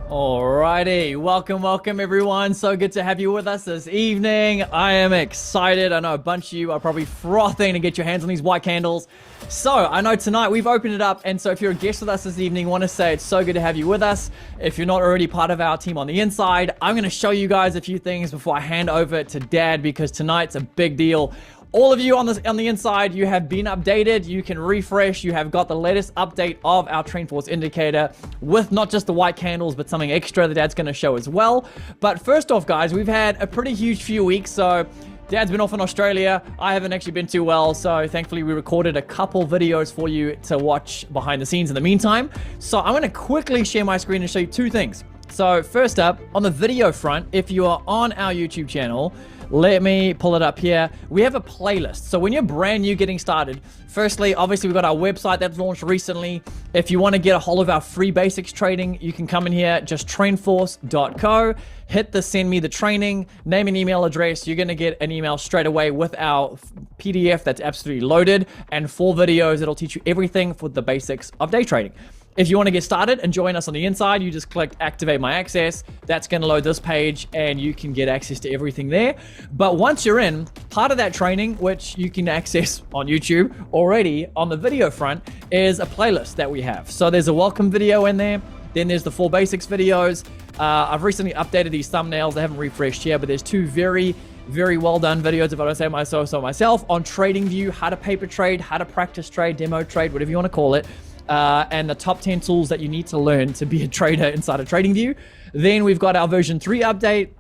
Alrighty, welcome everyone. So good to have you with us this evening. I am excited. I know a bunch of you are probably frothing to get your hands on these white candles. So I know tonight we've opened it up, and so if you're a guest with us this evening, I want to say it's so good to have you with us. If you're not already part of our team on the inside, I'm going to show you guys a few things before I hand over to Dad, because tonight's a big deal. All of you on the inside, you have been updated. You can refresh. You have got the latest update of our TrendForce indicator with not just the white candles, but something extra that Dad's going to show as well. But first off, guys, we've had a pretty huge few weeks. So Dad's been off in Australia. I haven't actually been too well. So thankfully, we recorded a couple videos for you to watch behind the scenes in the meantime. So I'm going to quickly share my screen and show you two things. So first up, on the video front, if you are on our YouTube channel, let me pull it up here. We have a playlist. So when you're brand new getting started, firstly, obviously we've got our website that's launched recently. If you want to get a hold of our free basics training, you can come in here, just trendforce.co, hit the send me the training, name and email address. You're going to get an email straight away with our PDF that's absolutely loaded and 4 videos that'll teach you everything for the basics of day trading. If you want to get started and join us on the inside, you just click activate my access. That's going to load this page and you can get access to everything there. But once you're in, part of that training, which you can access on YouTube already on the video front, is a playlist that we have. So there's a welcome video in there. Then there's the 4 basics videos. I've recently updated these thumbnails. They haven't refreshed here, but there's 2 very well done videos, if I don't say myself, on TradingView, how to paper trade, how to practice trade, demo trade, whatever you want to call it. And the top 10 tools that you need to learn to be a trader inside of TradingView. Then we've got our version 3 update.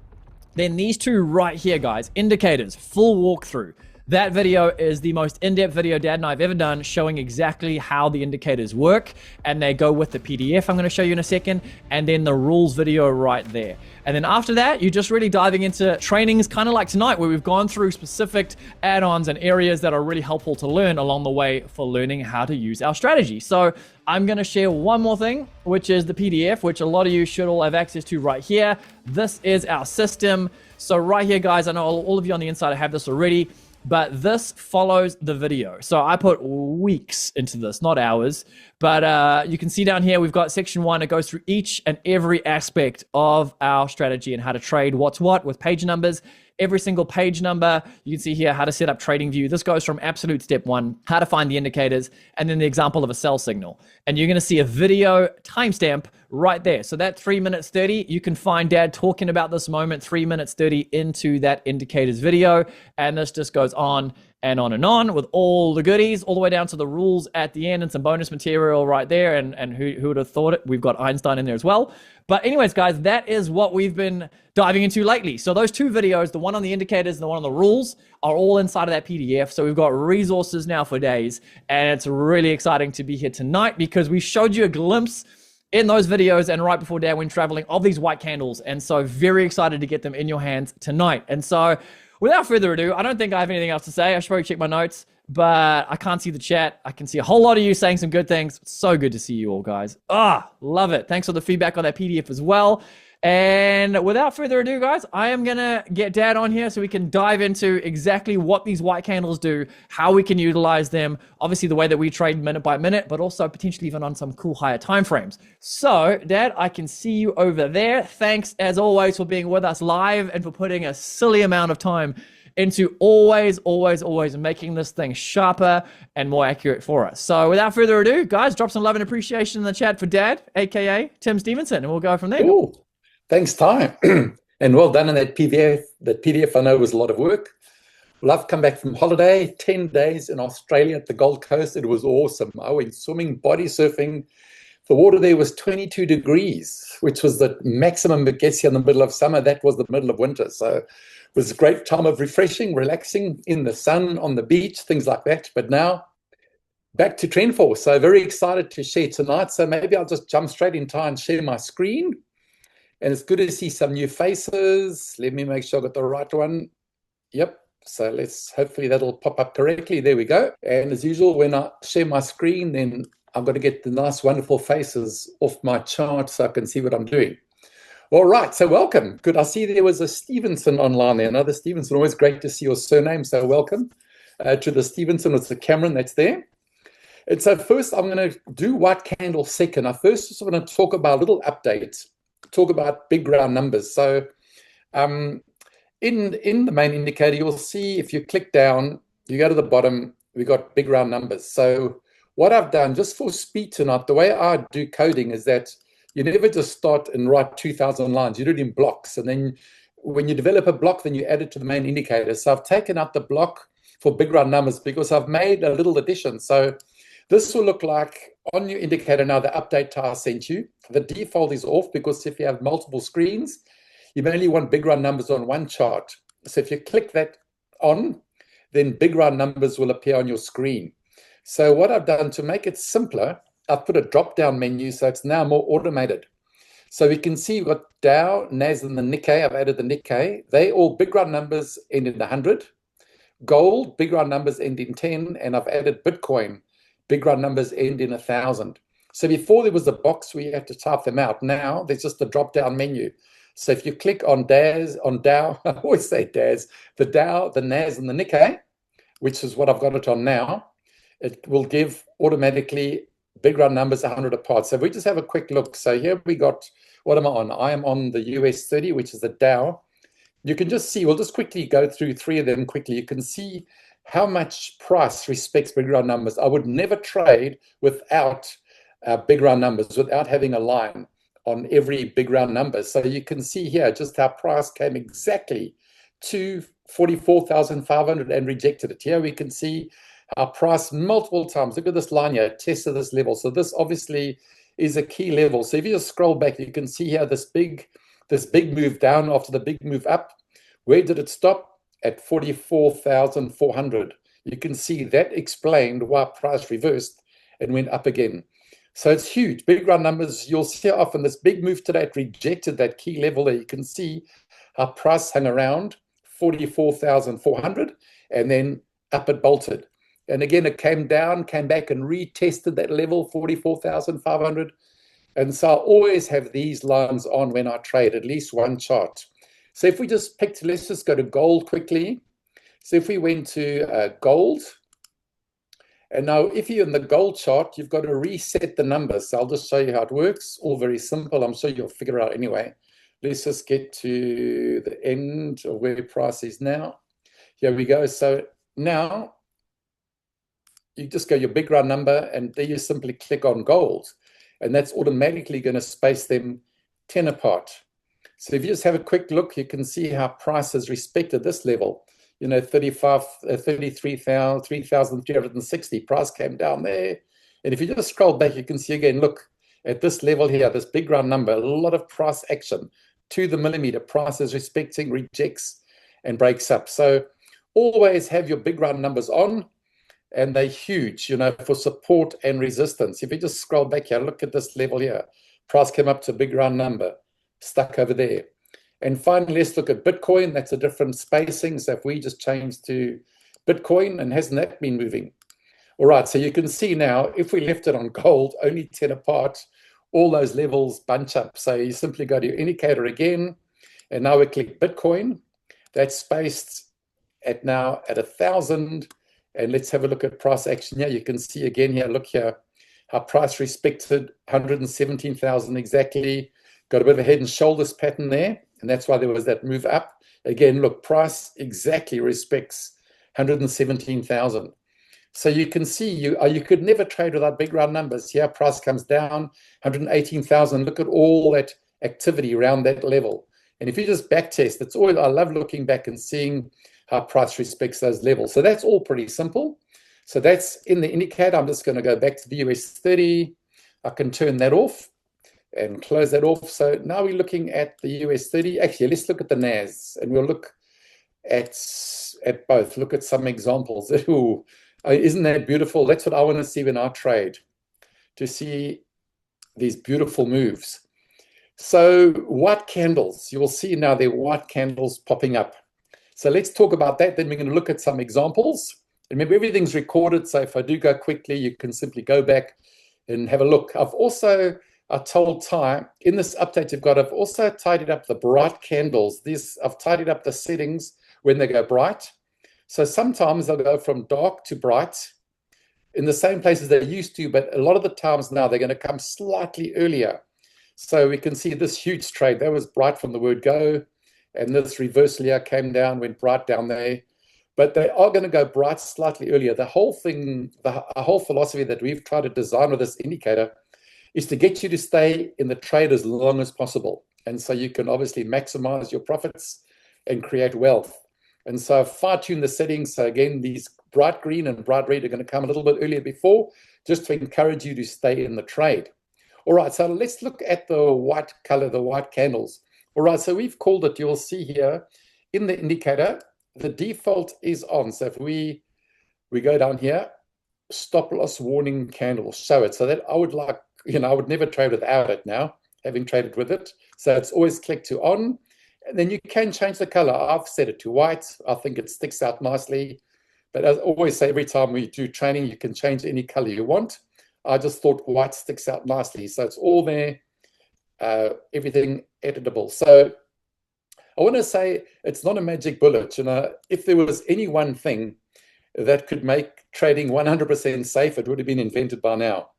Then these 2 right here, guys, indicators, full walkthrough. That video is the most in-depth video Dad and I have ever done, showing exactly how the indicators work, and they go with the PDF I'm going to show you in a second, and then the rules video right there. And then after that, you're just really diving into trainings, kind of like tonight, where we've gone through specific add-ons and areas that are really helpful to learn along the way for learning how to use our strategy. So I'm going to share one more thing, which is the PDF, which a lot of you should all have access to right here. This is our system. So right here, guys, I know all of you on the inside have this already, but this follows the video. So I put weeks into this, not hours. But you can see down here, we've got section 1. It goes through each and every aspect of our strategy and how to trade what's what with page numbers. Every single page number. You can see here how to set up TradingView. This goes from absolute step 1, how to find the indicators, and then the example of a sell signal. And you're going to see a video timestamp right there. So that 3 minutes 30, you can find Dad talking about this moment 3 minutes 30 into that indicators video. And this just goes on and on with all the goodies, all the way down to the rules at the end and some bonus material right there. And who would have thought it? We've got Einstein in there as well. But anyways, guys, that is what we've been diving into lately. So those 2 videos, the one on the indicators and the one on the rules, are all inside of that PDF. So we've got resources now for days. And it's really exciting to be here tonight because we showed you a glimpse in those videos and right before Dad went traveling of these white candles. And so very excited to get them in your hands tonight. And so without further ado, I don't think I have anything else to say. I should probably check my notes, but I can't see the chat. I can see a whole lot of you saying some good things. It's so good to see you all, guys. Love it. Thanks for the feedback on that PDF as well. And without further ado, guys, I am going to get Dad on here so we can dive into exactly what these white candles do, how we can utilize them, obviously the way that we trade minute by minute, but also potentially even on some cool higher time frames. So, Dad, I can see you over there. Thanks, as always, for being with us live and for putting a silly amount of time into always making this thing sharper and more accurate for us. So without further ado, guys, drop some love and appreciation in the chat for Dad, aka Tim Stevenson, and we'll go from there. Ooh, thanks, Ty. And well done on that PDF. That PDF I know was a lot of work. Well, I've come back from holiday, 10 days in Australia at the Gold Coast. It was awesome. I went swimming, body surfing. The water there was 22 degrees, which was the maximum it gets here in the middle of summer. That was the middle of winter. So it was a great time of refreshing, relaxing in the sun, on the beach, things like that. But now back to TrendForce. So very excited to share tonight. So maybe I'll just jump straight in time and share my screen. And it's good to see some new faces. Let me make sure I got the right one. Yep. So hopefully that'll pop up correctly. There we go. And as usual, when I share my screen, then I've got to get the nice, wonderful faces off my chart so I can see what I'm doing. All right, so welcome. Good. I see there was a Stevenson online there. Another Stevenson. Always great to see your surname. So welcome to the Stevenson with the Cameron that's there. And so first, I'm going to do white candle second. I first just want to talk about a little update talk about big round numbers. So in the main indicator, you'll see if you click down, you go to the bottom, we got big round numbers. So what I've done, just for speed tonight, the way I do coding is that you never just start and write 2,000 lines. You do it in blocks. And then when you develop a block, then you add it to the main indicator. So I've taken out the block for big round numbers because I've made a little addition. So this will look like on your indicator now, the update tile I sent you. The default is off because if you have multiple screens, you only want big round numbers on one chart. So if you click that on, then big round numbers will appear on your screen. So what I've done to make it simpler, I've put a drop-down menu so it's now more automated. So we can see we've got Dow, NAS, and the Nikkei. I've added the Nikkei. They all big round numbers end in 100. Gold, big round numbers end in 10. And I've added Bitcoin, big round numbers end in 1,000. So before there was a box where you had to type them out. Now there's just a drop-down menu. So if you click on Dow, I always say DAS, the Dow, the NAS, and the Nikkei, which is what I've got it on now, it will give automatically big round numbers 100 apart. So if we just have a quick look. So here we got, what am I on? I am on the US 30, which is the Dow. You can just see, we'll just quickly go through three of them quickly. You can see how much price respects big round numbers. I would never trade without big round numbers, without having a line on every big round number. So you can see here just how price came exactly to 44,500 and rejected it. Here we can see our price multiple times. Look at this line here, tested this level. So this obviously is a key level. So if you just scroll back, you can see here this big move down after the big move up. Where did it stop? At 44,400. You can see that explained why price reversed and went up again. So it's huge. Big round numbers, you'll see often this big move today, it rejected that key level there. You can see how price hung around 44,400 and then up it bolted. And again, it came down, came back and retested that level, 44,500. And so I always have these lines on when I trade, at least one chart. So if we just picked, let's just go to gold quickly. So if we went to gold, and now if you're in the gold chart, you've got to reset the numbers. So I'll just show you how it works. All very simple. I'm sure you'll figure it out anyway. Let's just get to the end of where price is now. Here we go. So now you just go your big round number and there you simply click on gold. And that's automatically going to space them 10 apart. So if you just have a quick look, you can see how price has respected this level. 33,360 price came down there. And if you just scroll back, you can see again, look at this level here, this big round number, a lot of price action to the millimeter. Price is respecting, rejects, and breaks up. So always have your big round numbers on, and they're huge, for support and resistance. If you just scroll back here, look at this level here. Price came up to a big round number, stuck over there. And finally, let's look at Bitcoin. That's a different spacing. So if we just change to Bitcoin, and hasn't that been moving? All right, so you can see now, if we left it on gold, only 10 apart, all those levels bunch up. So you simply go to your indicator again, and now we click Bitcoin. That's spaced at 1,000. And let's have a look at price action here. You can see again here, look here, how price respected 117,000 exactly. Got a bit of a head and shoulders pattern there. And that's why there was that move up. Again, look, price exactly respects 117,000. So you can see you could never trade without big round numbers. Here, price comes down, 118,000. Look at all that activity around that level. And if you just back test, it's always, I love looking back and seeing how price respects those levels. So that's all pretty simple. So that's in the indicator. I'm just going to go back to the US 30. I can turn that off and close that off. So now we're looking at the US 30. Actually, let's look at the NAS, and we'll look at both. Look at some examples. Ooh, isn't that beautiful? That's what I want to see when I trade, to see these beautiful moves. So white candles, you will see now there are white candles popping up. So let's talk about that. Then we're going to look at some examples. Remember, everything's recorded. So if I do go quickly, you can simply go back and have a look. I told Ty, in this update I've also tidied up the bright candles. I've tidied up the settings when they go bright. So sometimes they'll go from dark to bright in the same places they used to, but a lot of the times now they're going to come slightly earlier. So we can see this huge trade. That was bright from the word go. And this reversal here came down, went bright down there. But they are going to go bright slightly earlier. The whole thing, the whole philosophy that we've tried to design with this indicator is to get you to stay in the trade as long as possible. And so you can obviously maximize your profits and create wealth. And so I've fine-tuned the settings. So again, these bright green and bright red are going to come a little bit earlier before, just to encourage you to stay in the trade. All right, so let's look at the white color, the white candles. All right, so we've called it, you'll see here in the indicator, the default is on. So if we go down here, stop loss warning candle, show it. So that I would like, I would never trade without it now, having traded with it. So it's always click to on. And then you can change the color. I've set it to white. I think it sticks out nicely. But as I always say, every time we do training, you can change any color you want. I just thought white sticks out nicely. So it's all there, everything editable. So I want to say it's not a magic bullet. If there was any one thing that could make trading 100% safe, it would have been invented by now.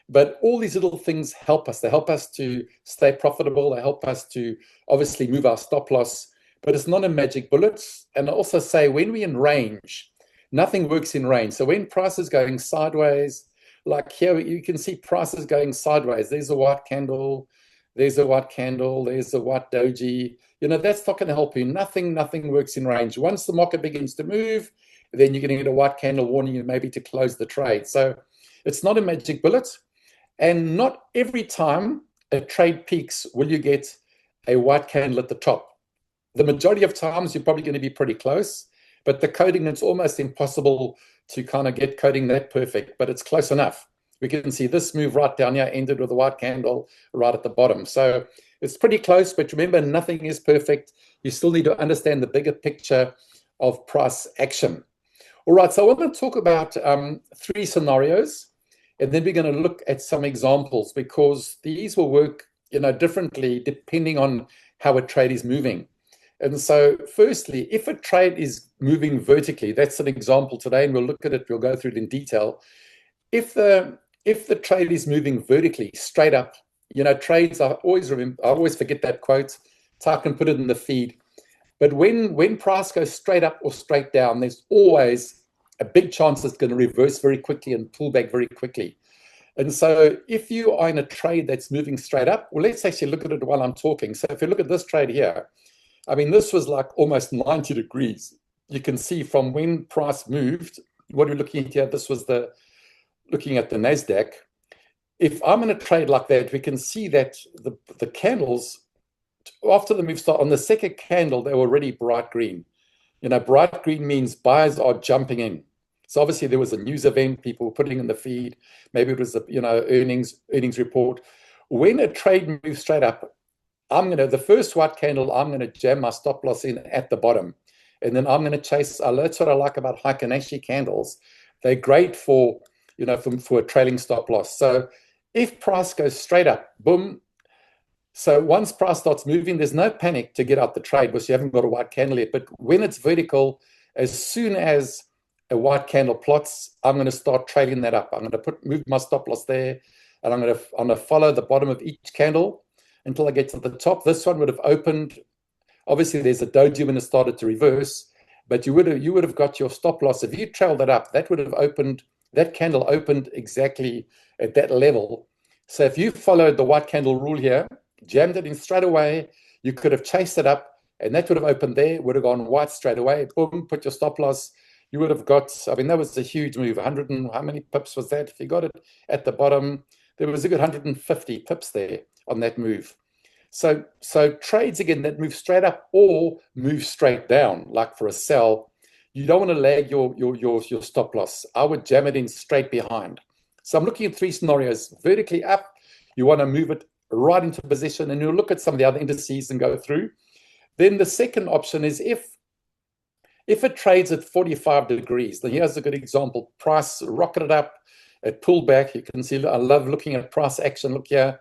But all these little things help us. They help us to stay profitable. They help us to obviously move our stop loss. But it's not a magic bullet. And I also say when we're in range, nothing works in range. So when price is going sideways, like here, you can see prices going sideways. There's a white candle. There's a white candle. There's a white doji. That's not going to help you. Nothing works in range. Once the market begins to move, then you're going to get a white candle warning you maybe to close the trade. So it's not a magic bullet. And not every time a trade peaks will you get a white candle at the top. The majority of times you're probably going to be pretty close, but the coding, it's almost impossible to kind of get coding that perfect, but it's close enough. We can see this move right down here ended with a white candle right at the bottom. So it's pretty close, but remember, nothing is perfect. You still need to understand the bigger picture of price action. All right, so I want to talk about 3 scenarios, and then we're going to look at some examples because these will work, differently depending on how a trade is moving. And so firstly, if a trade is moving vertically, that's an example today, and we'll look at it, we'll go through it in detail. If the trade is moving vertically, straight up, trades, I always forget that quote, so I can put it in the feed. But when price goes straight up or straight down, there's always a big chance it's going to reverse very quickly and pull back very quickly. And so if you are in a trade that's moving straight up, well, let's actually look at it while I'm talking. So if you look at this trade here, I mean, this was like almost 90 degrees. You can see from when price moved, what we're looking at here, this was looking at the NASDAQ. If I'm in a trade like that, we can see that the candles, after the move start, on the second candle, they were already bright green. Bright green means buyers are jumping in. So obviously there was a news event, people were putting in the feed. Maybe it was earnings report. When a trade moves straight up, the first white candle, I'm going to jam my stop loss in at the bottom. And then I'm going to chase. That's what I like about Heikin-Ashi candles. They're great for a trailing stop loss. So if price goes straight up, boom. So once price starts moving, there's no panic to get out the trade because you haven't got a white candle yet. But when it's vertical, as soon as a white candle plots, I'm going to start trailing that up. I'm going to move my stop loss there, and I'm going to follow the bottom of each candle until I get to the top. This one would have opened. Obviously, there's a doji when it started to reverse, but you would have got your stop loss. If you trailed that up, that would have opened. That candle opened exactly at that level. So if you followed the white candle rule here, jammed it in straight away, you could have chased it up, and that would have opened there, would have gone white straight away. Boom, put your stop loss. You would have got, that was a huge move. 100 and how many pips was that? If you got it at the bottom, there was a good 150 pips there on that move. So trades again that move straight up or move straight down, like for a sell, you don't want to lag your stop loss. I would jam it in straight behind. So I'm looking at 3 scenarios. Vertically up, you want to move it right into position, and you'll look at some of the other indices and go through. Then the second option is if it trades at 45 degrees, then here's a good example. Price rocketed up, it pulled back. You can see, I love looking at price action. Look here.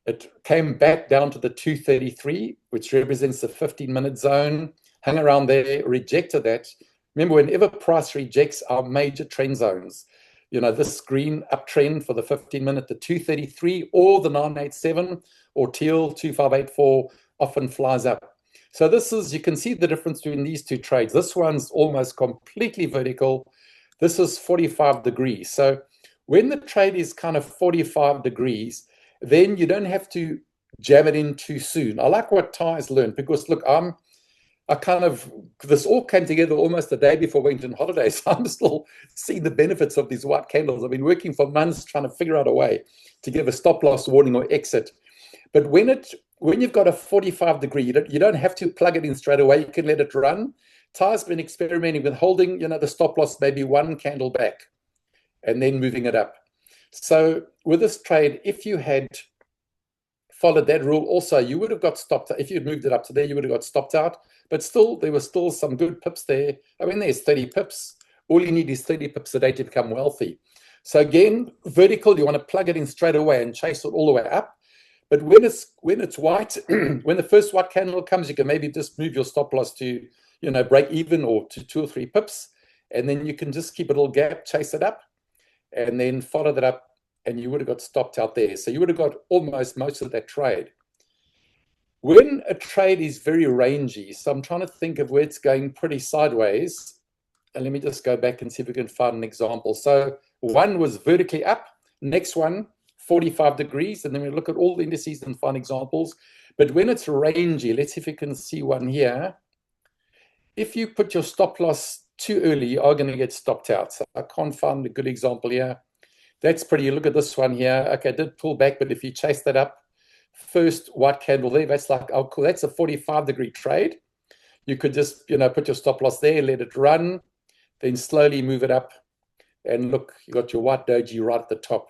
It came back down to the 233, which represents the 15-minute zone, hung around there, rejected that. Remember, whenever price rejects our major trend zones, this green uptrend for the 15-minute, the 233 or the 987, or teal 2584 often flies up. So this is, you can see the difference between these two trades. This one's almost completely vertical. This is 45 degrees. So when the trade is kind of 45 degrees, then you don't have to jam it in too soon. I like what Ty's learned, because look, this all came together almost the day before I went on holiday. So I'm still seeing the benefits of these white candles. I've been working for months trying to figure out a way to give a stop loss warning or exit. But when you've got a 45 degree, you don't have to plug it in straight away. You can let it run. Ty's been experimenting with holding, the stop loss maybe one candle back and then moving it up. So with this trade, if you had followed that rule also, you would have got stopped. If you'd moved it up to there, you would have got stopped out. But still, there were still some good pips there. I mean, there's 30 pips. All you need is 30 pips a day to become wealthy. So again, vertical, you want to plug it in straight away and chase it all the way up. But when it's white, when the first white candle comes, you can maybe just move your stop loss to, break even or to 2 or 3 pips. And then you can just keep a little gap, chase it up, and then follow that up, and you would have got stopped out there. So you would have got almost most of that trade. When a trade is very rangy, so I'm trying to think of where it's going pretty sideways. And let me just go back and see if we can find an example. So one was vertically up, next one, 45 degrees. And then we look at all the indices and find examples. But when it's rangy, let's see if we can see one here. If you put your stop loss too early, you are going to get stopped out. So I can't find a good example here. That's pretty. Look at this one here. Okay, I did pull back, but if you chase that up, first white candle there, that's like, oh, cool. That's a 45 degree trade. You could just, put your stop loss there, let it run, then slowly move it up. And look, you got your white doji right at the top.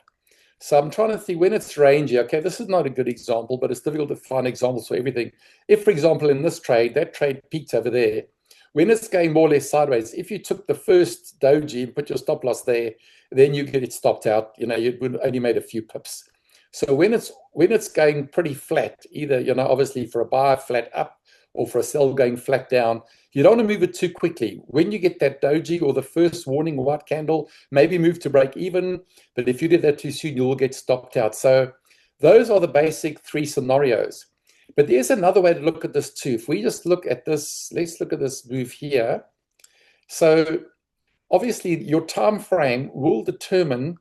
So I'm trying to think when it's rangy. Okay, this is not a good example, but it's difficult to find examples for everything. If, for example, in this trade, that trade peaked over there, when it's going more or less sideways, if you took the first doji and put your stop loss there, then you get it stopped out. You would only made a few pips. So when it's going pretty flat, either, obviously for a buy flat up or for a sell going flat down, you don't want to move it too quickly. When you get that doji or the first warning white candle, maybe move to break even. But if you did that too soon, you will get stopped out. So those are the basic 3 scenarios. But there's another way to look at this too. If we just look at this, let's look at this move here. So obviously your time frame will determine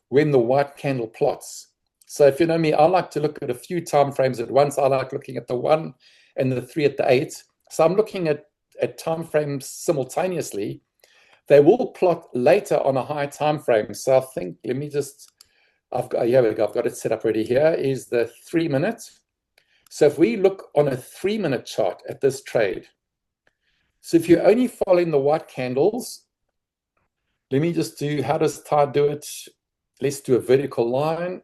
when the white candle plots. So if you know me, I like to look at a few time frames at once. I like looking at the 1 and the 3 at the 8. So I'm looking at time frames simultaneously. They will plot later on a higher time frame. So I think, let me just, here we go. I've got it set up already. Here is the 3 minutes. So if we look on a 3-minute chart at this trade, so if you're only following the white candles, let me just do, how does Ty do it? Let's do a vertical line,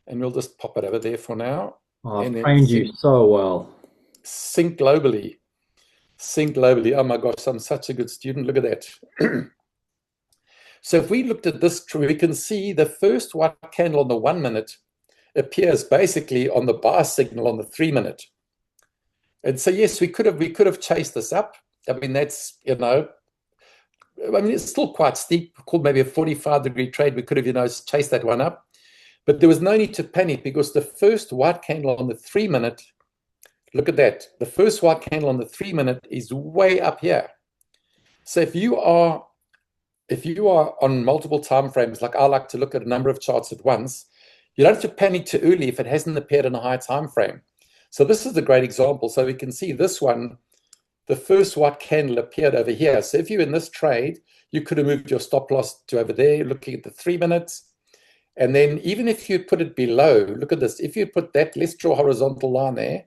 and we'll just pop it over there for now. Oh, I've trained you so well. Sync globally. Sync globally. Oh my gosh, I'm such a good student. Look at that. So if we looked at this, we can see the first white candle on the 1 minute appears basically on the buy signal on the 3 minute. And so yes, we could have chased this up. I mean, that's, it's still quite steep, called maybe a 45 degree trade. We could have, chased that one up. But there was no need to panic, because the first white candle on the 3 minute, look at that. The first white candle on the 3 minute is way up here. So if you are on multiple time frames, like I like to look at a number of charts at once, you don't have to panic too early if it hasn't appeared in a high time frame. So this is a great example. So we can see this one, the first white candle appeared over here. So if you're in this trade, you could have moved your stop loss to over there, looking at the 3 minutes. And then even if you put it below, look at this. If you put that, let's draw a horizontal line there.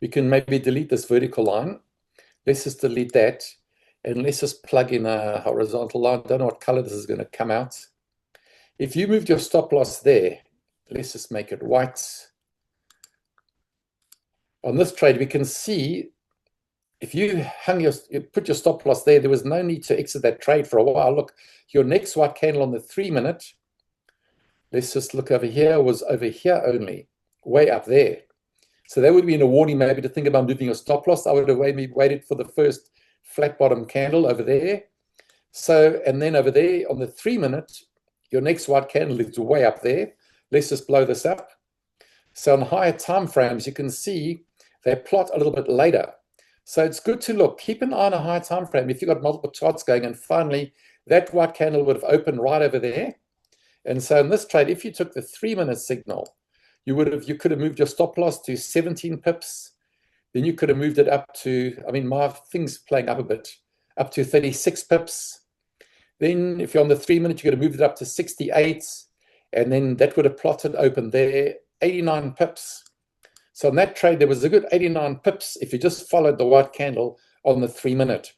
We can maybe delete this vertical line. Let's just delete that. And let's just plug in a horizontal line. Don't know what color this is going to come out. If you moved your stop loss there, let's just make it white. On this trade, we can see if you put your stop loss there, there was no need to exit that trade for a while. Look, your next white candle on the 3 minute, let's just look over here, was over here only, way up there. So that would be a warning maybe to think about moving your stop loss. I would have waited for the first flat bottom candle over there. So, and then over there on the 3 minute, your next white candle is way up there. Let's just blow this up. So on higher time frames, you can see they plot a little bit later. So it's good to look, keep an eye on a higher time frame. If you've got multiple charts going, and finally that white candle would have opened right over there. And so in this trade, if you took the 3-minute signal, you could have moved your stop loss to 17 pips. Then you could have moved it up to, I mean, my thing's playing up a bit, up to 36 pips. Then if you're on the 3-minute, you could have moved it up to 68. And then that would have plotted open there, 89 pips. So in that trade, there was a good 89 pips if you just followed the white candle on the 3-minute.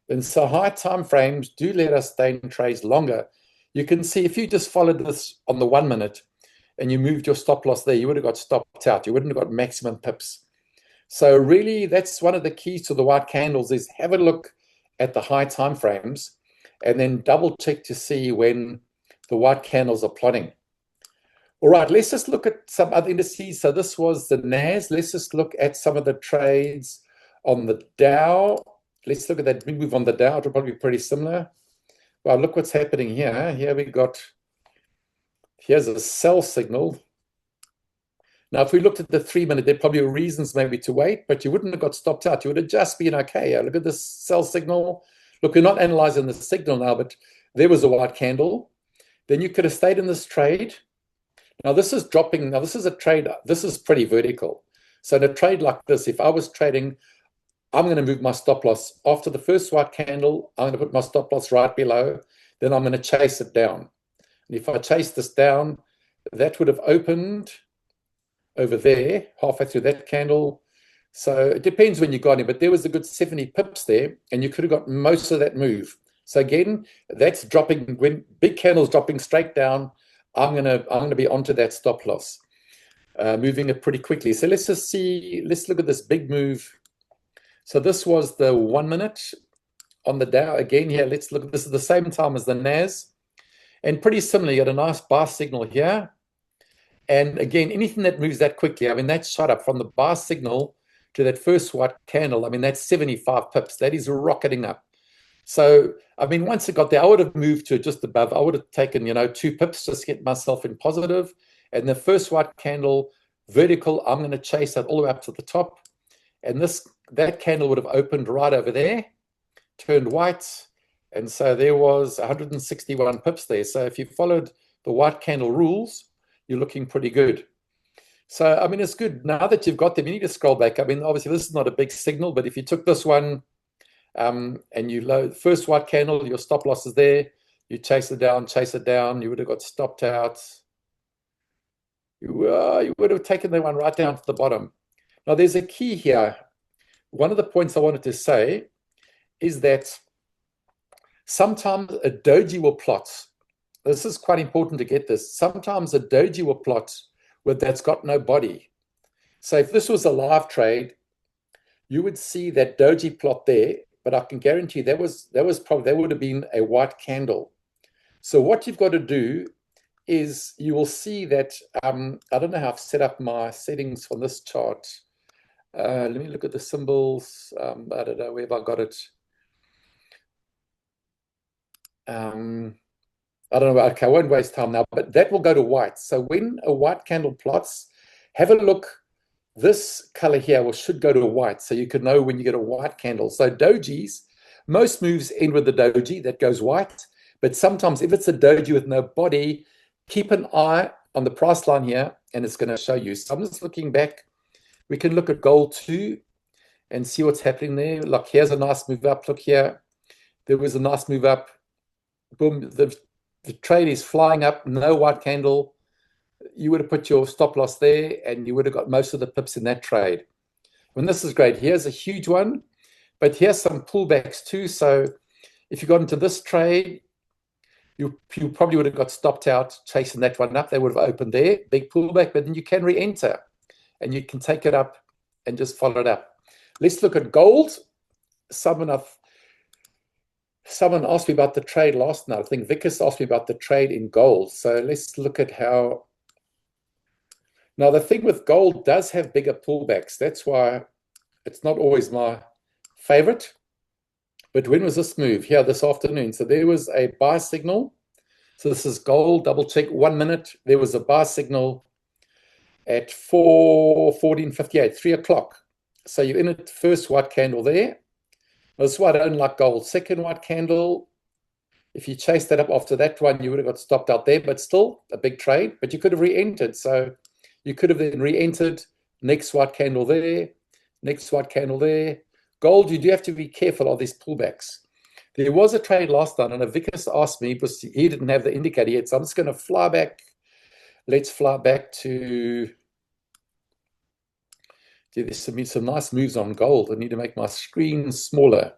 And so high time frames do let us stay in trades longer. You can see if you just followed this on the 1-minute and you moved your stop loss there, you would have got stopped out. You wouldn't have got maximum pips. So really, that's one of the keys to the white candles is have a look at the high time frames and then double check to see when the white candles are plotting. All right, let's just look at some other indices. So this was the NAS. Let's just look at some of the trades on the Dow. Let's look at that big move on the Dow. It'll probably be pretty similar. Well, look what's happening here. Here's a sell signal. Now, if we looked at the 3-minute, there probably were reasons maybe to wait, but you wouldn't have got stopped out. You would have just been okay. Look at this sell signal. Look, we're not analyzing the signal now, but there was a white candle. Then you could have stayed in this trade. Now, this is dropping. Now, this is a trade. This is pretty vertical. So in a trade like this, if I was trading, I'm going to move my stop loss. After the first white candle, I'm going to put my stop loss right below. Then I'm going to chase it down. And if I chase this down, that would have opened over there, halfway through that candle. So it depends when you got in, but there was a good 70 pips there, and you could have got most of that move. So again, that's dropping. When big candles dropping straight down, I'm gonna be onto that stop loss, moving it pretty quickly. So let's look at this big move. So this was the 1-minute on the Dow. Again here, let's look. This is the same time as the NAS, and pretty similar. You got a nice buy signal here. And again, anything that moves that quickly, I mean, that shot up from the buy signal to that first white candle. I mean, that's 75 pips. That is rocketing up. So, I mean, once it got there, I would have moved to just above. I would have taken, 2 pips just to get myself in positive. And the first white candle, vertical, I'm going to chase that all the way up to the top. And that candle would have opened right over there, turned white. And so there was 161 pips there. So if you followed the white candle rules, you're looking pretty good. So, I mean, it's good. Now that you've got them, you need to scroll back. I mean, obviously, this is not a big signal, but if you took this one and you load first white candle, your stop loss is there. You chase it down, you would have got stopped out. You would have taken the one right down to the bottom. Now, there's a key here. One of the points I wanted to say is that sometimes a doji will plot. This is quite important to get this. Sometimes a doji will plot that's got no body. So if this was a live trade, you would see that doji plot there, but I can guarantee that would have been a white candle. So what you've got to do is you will see that I don't know how I've set up my settings on this chart. Let me look at the symbols. I don't know where have I got it. I don't know. Okay, I won't waste time now, but that will go to white. So when a white candle plots, have a look. This color here should go to white, so you can know when you get a white candle. So dojis, most moves end with the doji that goes white, but sometimes if it's a doji with no body, keep an eye on the price line here, and it's going to show you. So I'm just looking back. We can look at gold too and see what's happening there. Look, here's a nice move up. Look here. There was a nice move up. Boom. The trade is flying up, no white candle. You would have put your stop loss there and you would have got most of the pips in that trade. And this is great. Here's a huge one, but here's some pullbacks too. So if you got into this trade, you probably would have got stopped out chasing that one up. They would have opened there, big pullback, but then you can re-enter and you can take it up and just follow it up. Let's look at gold. Someone asked me about the trade last night. I think Vickers asked me about the trade in gold. So let's look at how. Now, the thing with gold does have bigger pullbacks. That's why it's not always my favorite. But when was this move? Here, this afternoon. So there was a buy signal. So this is gold. Double check 1 minute. There was a buy signal. at 14:58, 3 o'clock. So you're in it, first white candle there. That's why I don't like gold. Second white candle. If you chase that up after that one, you would have got stopped out there, but still a big trade. But you could have re-entered. So you could have then re-entered. Next white candle there. Next white candle there. Gold, you do have to be careful of these pullbacks. There was a trade last night, and a Vickers asked me, because he didn't have the indicator yet, so I'm just going to fly back. Let's fly back to... There's some nice moves on gold. I need to make my screen smaller.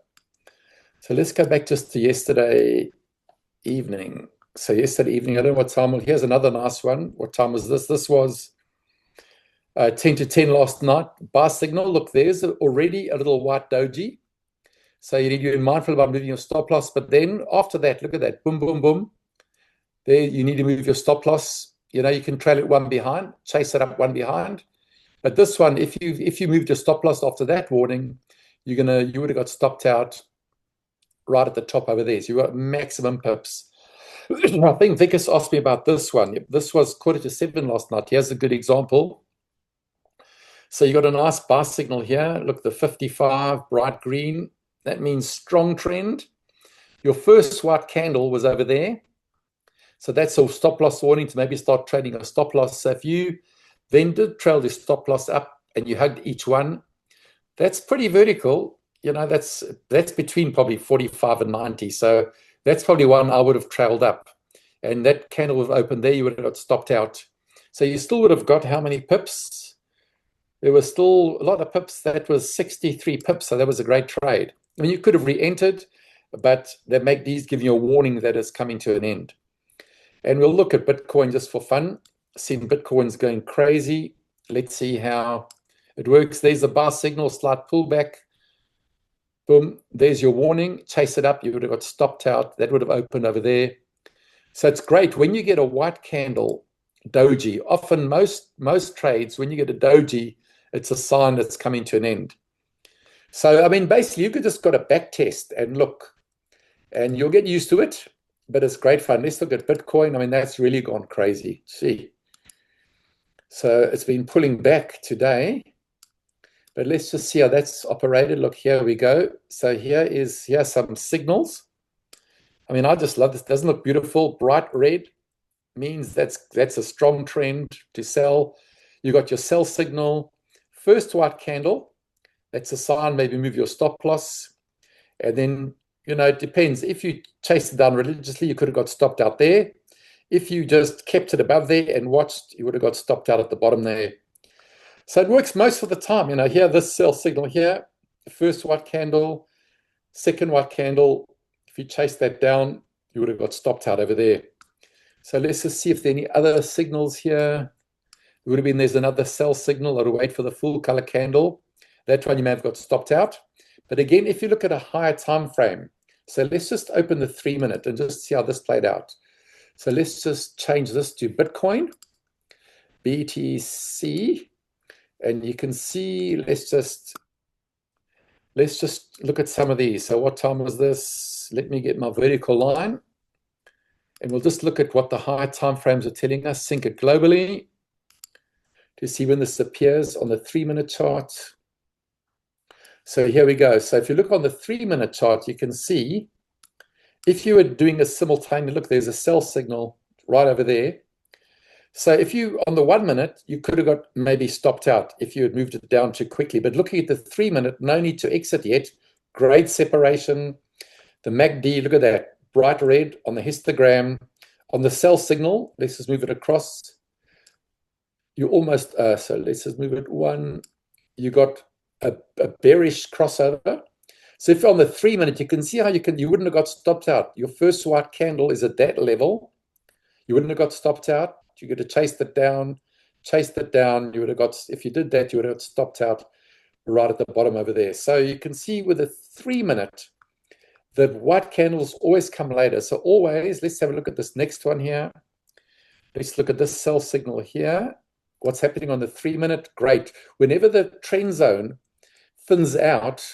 So let's go back just to yesterday evening. So yesterday evening, I don't know what time. Well, here's another nice one. What time was this? This was 10 to 10 last night. Buy signal. Look, there's already a little white doji. So you need to be mindful about moving your stop loss. But then after that, look at that. Boom, boom, boom. There, you need to move your stop loss. You know, you can trail it one behind, chase it up one behind. But this one, if you moved your stop loss after that warning, you would have got stopped out right at the top over there. So you got maximum pips. I think Vickers asked me about this one. This was 6:45 last night. Here's a good example. So you got a nice buy signal here. Look, the 55, bright green. That means strong trend. Your first white candle was over there. So that's a stop loss warning to maybe start trading a stop loss. So if you then did trail the stop loss up and you hugged each one, that's pretty vertical. You know, that's between probably 45 and 90. So that's probably one I would have trailed up. And that candle would have opened there, you would have got stopped out. So you still would have got how many pips? There was still a lot of pips. That was 63 pips. So that was a great trade. I mean, you could have re-entered, but they make these give you a warning that it's coming to an end. And we'll look at Bitcoin just for fun. Seen Bitcoin's going crazy. Let's see how it works. There's a buy signal, slight pullback. Boom, there's your warning. Chase it up. You would have got stopped out. That would have opened over there. So it's great. When you get a white candle doji, often most trades, when you get a doji, it's a sign that's coming to an end. So, I mean, basically, you could just got a back test and look, and you'll get used to it, but it's great fun. Let's look at Bitcoin. I mean, that's really gone crazy. See. So it's been pulling back today. But let's just see how that's operated. Look, here we go. So here are some signals. I mean, I just love this. Doesn't look beautiful. Bright red means that's a strong trend to sell. You got your sell signal. First white candle. That's a sign. Maybe move your stop loss. And then, you know, it depends. If you chased it down religiously, you could have got stopped out there. If you just kept it above there and watched, you would have got stopped out at the bottom there. So it works most of the time. You know, here, this sell signal here, first white candle, second white candle. If you chase that down, you would have got stopped out over there. So let's just see if there are any other signals here. It would have been there's another sell signal. I'll wait for the full color candle. That one you may have got stopped out. But again, if you look at a higher time frame, so let's just open the 3-minute and just see how this played out. So let's just change this to Bitcoin, BTC. And you can see, let's just look at some of these. So what time was this? Let me get my vertical line. And we'll just look at what the high time frames are telling us. Sync it globally to see when this appears on the 3-minute chart. So here we go. So if you look on the 3-minute chart, you can see if you were doing a simultaneous, look, there's a sell signal right over there. So if you, on the 1-minute, you could have got maybe stopped out if you had moved it down too quickly. But looking at the 3-minute, no need to exit yet. Great separation. The MACD, look at that, bright red on the histogram. On the sell signal, let's just move it across. You almost, so let's just move it one. You got a bearish crossover. So if you're on the 3-minute, you can see how you wouldn't have got stopped out. Your first white candle is at that level. You wouldn't have got stopped out. You could have chased it down. You would have got, if you did that, you would have got stopped out right at the bottom over there. So you can see with a 3-minute, the white candles always come later. So always, let's have a look at this next one here. Let's look at this sell signal here. What's happening on the 3-minute? Great. Whenever the trend zone thins out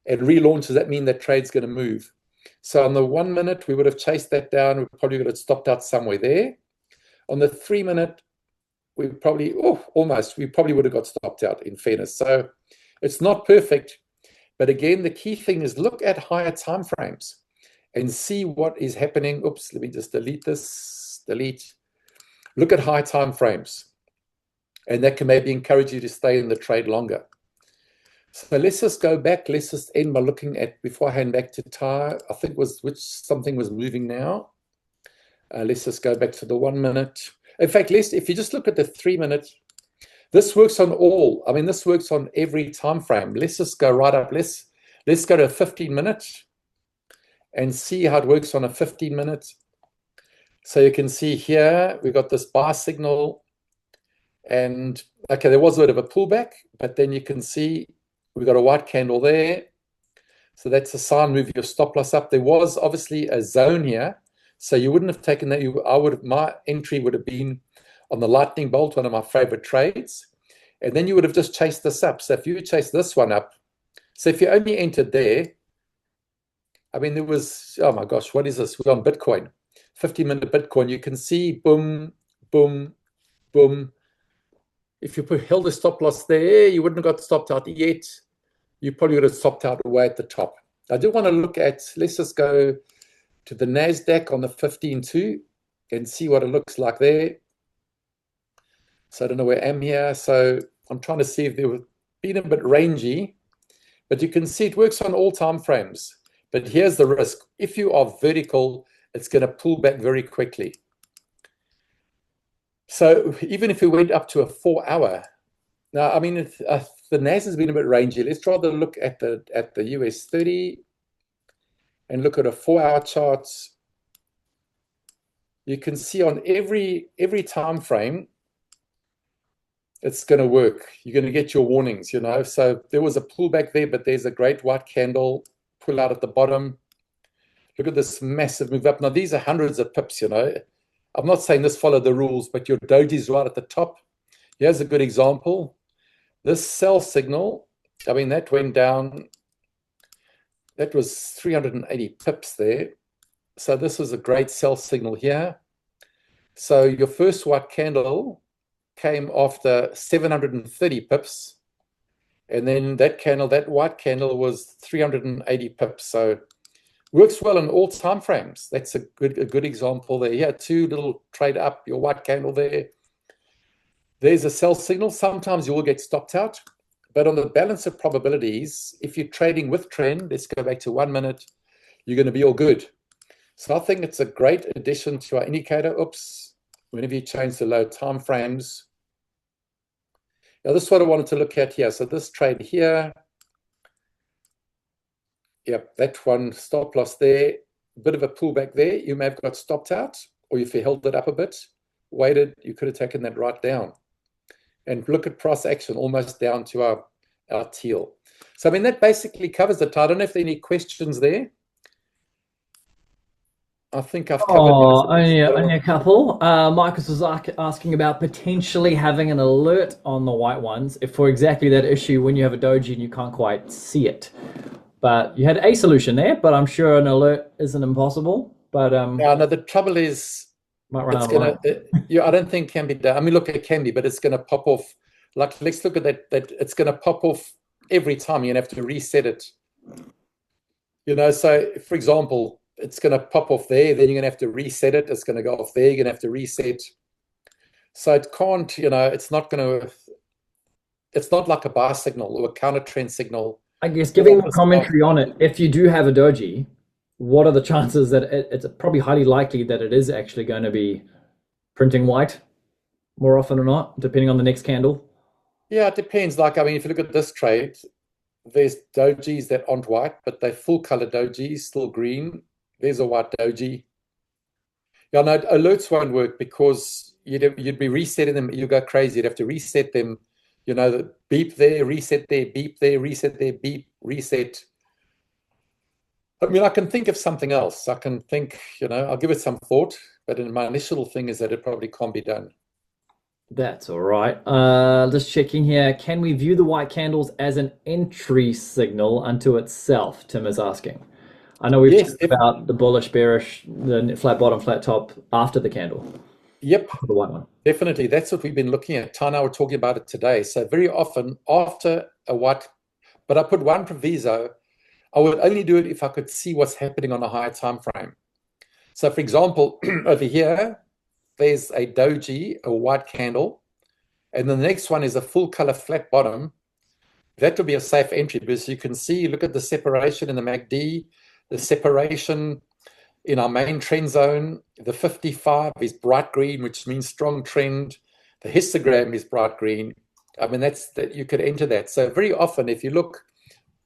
and relaunches, that means that trade's going to move. So on the 1-minute, we would have chased that down. We probably would have stopped out somewhere there. On the 3-minute, we probably, we probably would have got stopped out, in fairness. So it's not perfect. But again, the key thing is look at higher time frames and see what is happening. Oops, let me just delete this. Delete. Look at high time frames. And that can maybe encourage you to stay in the trade longer. So let's just go back. Let's just end by looking at, before I hand back to Ty, I think something was moving now. Let's just go back to the 1 minute. In fact, if you just look at the 3 minute, this works on all. I mean, this works on every time frame. Let's just go right up. Let's go to a 15 minute and see how it works on a 15 minute. So you can see here, we've got this buy signal. And okay, there was a bit of a pullback, but then you can see we've got a white candle there. So that's a sign, move your stop loss up. There was obviously a zone here. So you wouldn't have taken that. My entry would have been on the lightning bolt, one of my favorite trades. And then you would have just chased this up. So if you chase this one up, so if you only entered there, I mean, there was, oh my gosh, what is this? We're on Bitcoin, 50-minute Bitcoin. You can see boom, boom, boom. If you held a stop loss there, you wouldn't have got stopped out yet. You probably would have stopped out way at the top. I do want to look at, let's just go to the NASDAQ on the 15-2 and see what it looks like there. So I don't know where I am here. So I'm trying to see if they've been a bit rangy, but you can see it works on all time frames. But here's the risk. If you are vertical, it's going to pull back very quickly. So even if we went up to a 4 hour, now, I mean, the NAS has been a bit rangy. Let's try to look at the US 30 and look at a 4 hour chart. You can see on every time frame, it's going to work. You're going to get your warnings, you know. So there was a pullback there, but there's a great white candle, pull out at the bottom. Look at this massive move up. Now, these are hundreds of pips, you know. I'm not saying this followed the rules, but your doji's right at the top. Here's a good example. This sell signal, I mean, that went down. That was 380 pips there. So this was a great sell signal here. So your first white candle came after 730 pips. And then that white candle was 380 pips. So works well in all time frames. That's a good example there. Yeah, two little trade up, your white candle there. There's a sell signal. Sometimes you will get stopped out. But on the balance of probabilities, if you're trading with trend, let's go back to 1 minute, you're going to be all good. So I think it's a great addition to our indicator. Oops, whenever you change the low time frames. Now, this is what I wanted to look at here. So this trade here, yep, that one stop loss there, a bit of a pullback there. You may have got stopped out, or if you held it up a bit, waited, you could have taken that right down. And look at price action, almost down to our teal. So, I mean, that basically covers it. I don't know if there are any questions there. I think I've covered. Only a couple. Marcus was asking about potentially having an alert on the white ones if for exactly that issue when you have a doji and you can't quite see it. But you had a solution there, but I'm sure an alert isn't impossible. But yeah, no, the trouble is, it's gonna. I don't think it can be done. I mean, look, it can be, but it's going to pop off. Like, let's look at that. That it's going to pop off every time. You're going to have to reset it. You know, so for example, it's going to pop off there. Then you're going to have to reset it. It's going to go off there. You're going to have to reset. So it can't. You know, it's not going to. It's not like a buy signal or a counter trend signal. I guess giving a commentary on it. If you do have a doji, what are the chances that it's probably highly likely that it is actually going to be printing white more often or not, depending on the next candle? Yeah, it depends. Like, I mean, if you look at this trade, there's dojis that aren't white, but they're full color dojis, still green. There's a white doji. Yeah, no, alerts won't work because you'd be resetting them. You go crazy. You'd have to reset them. You know, the beep there, reset there, beep there, reset there, beep, reset. I mean, I can think of something else. I can think, you know, I'll give it some thought, but my initial thing is that it probably can't be done. That's all right. Just checking here. Can we view the white candles as an entry signal unto itself? Tim is asking. I know we've talked about the bullish, bearish, the flat bottom, flat top after the candle. Yep, for the white one. definitely. That's what we've been looking at. Ty and I were talking about it today. So very often after a white, but I put one proviso. I would only do it if I could see what's happening on a higher time frame. So for example, over here, there's a doji, a white candle, and the next one is a full color flat bottom. That will be a safe entry because you can see, look at the separation in the MACD, the separation in our main trend zone. The 55 is bright green, which means strong trend. The histogram is bright green. I mean, that's that you could enter that. So very often, if you look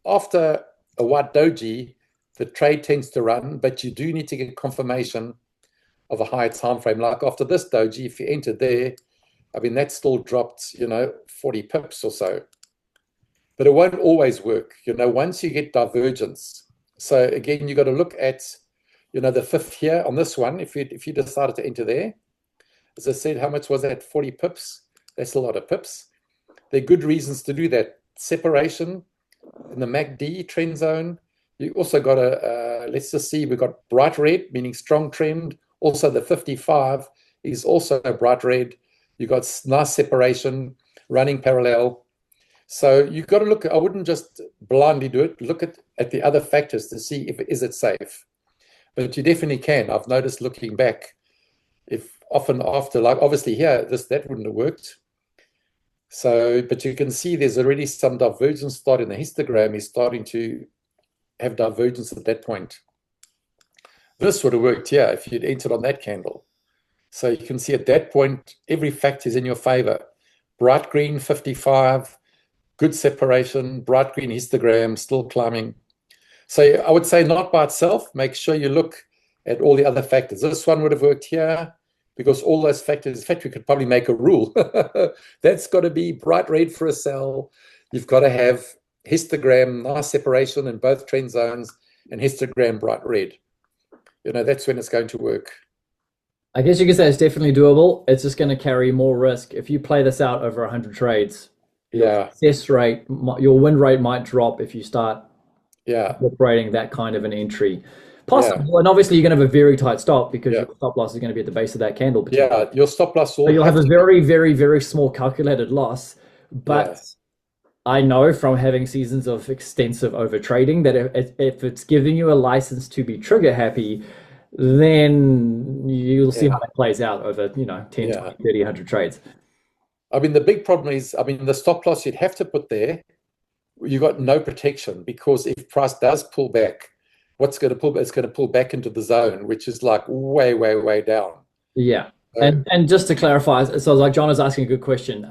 after a white doji, the trade tends to run, but you do need to get confirmation of a higher time frame. Like after this doji, if you enter there, I mean, that still dropped, 40 pips or so. But it won't always work, once you get divergence. So again, you got to look at, the fifth here on this one. If you decided to enter there, as I said, how much was that? 40 pips. That's a lot of pips. There are good reasons to do that. Separation in the MACD trend zone. You also got let's just see, we've got bright red, meaning strong trend. Also, the 55 is also bright red. You got nice separation, running parallel. So you've got to look. I wouldn't just blindly do it. Look at the other factors to see if is it safe. But you definitely can. I've noticed looking back, if often after, like obviously here, that wouldn't have worked. So, but you can see there's already some divergence starting. The histogram is starting to have divergence at that point. This would have worked here if you'd entered on that candle. So you can see at that point, every factor is in your favor. Bright green 55, good separation, bright green histogram, still climbing. So I would say not by itself. Make sure you look at all the other factors. This one would have worked here because all those factors, in fact, we could probably make a rule. That's got to be bright red for a sell. You've got to have histogram, nice separation in both trend zones, and histogram bright red. That's when it's going to work. I guess you could say it's definitely doable. It's just going to carry more risk. If you play this out over 100 trades, your success rate, your win rate might drop if you start incorporating that kind of an entry. Possible, and obviously you're going to have a very tight stop because your stop loss is going to be at the base of that candle. Your stop loss will you'll have a very, very, very small calculated loss. But I know from having seasons of extensive over trading that if it's giving you a license to be trigger happy, then you'll see how that plays out over 10, 20, 30, 100 trades. I mean, the big problem is, the stop loss you'd have to put there, you got no protection because if price does pull back, what's going to pull back? It's going to pull back into the zone, which is like way, way, way down. Yeah. And just to clarify, so like John is asking a good question.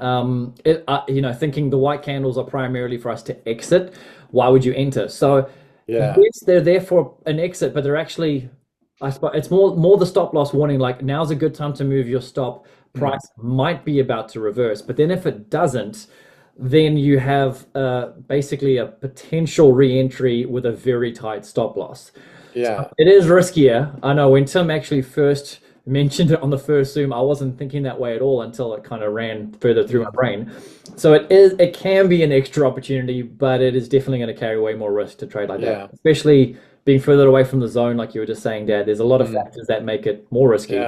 Thinking the white candles are primarily for us to exit. Why would you enter? So yes, they're there for an exit, but they're actually, I suppose, it's more the stop loss warning. Like now's a good time to move your stop. Price might be about to reverse, but then if it doesn't, then you have basically a potential re-entry with a very tight stop loss. So it is riskier. I know when Tim actually first mentioned it on the first Zoom, I wasn't thinking that way at all until it kind of ran further through my brain. So it can be an extra opportunity, but it is definitely going to carry way more risk to trade like that, especially being further away from the zone, like you were just saying, Dad. There's a lot of factors that make it more risky.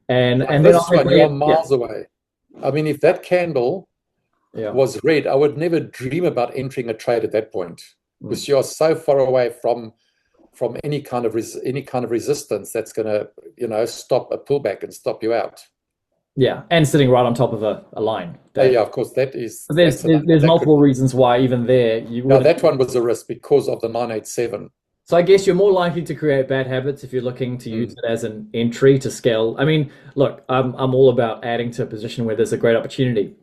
And then this one, you're miles away. I mean, if that candle was red, I would never dream about entering a trade at that point because you're so far away from any kind of resistance that's going to stop a pullback and stop you out. Yeah, and sitting right on top of a line. Of course, that is. There's multiple reasons why even there you. No, that one was a risk because of the 987. So I guess you're more likely to create bad habits if you're looking to use it as an entry to scale. I mean, look, I'm all about adding to a position where there's a great opportunity.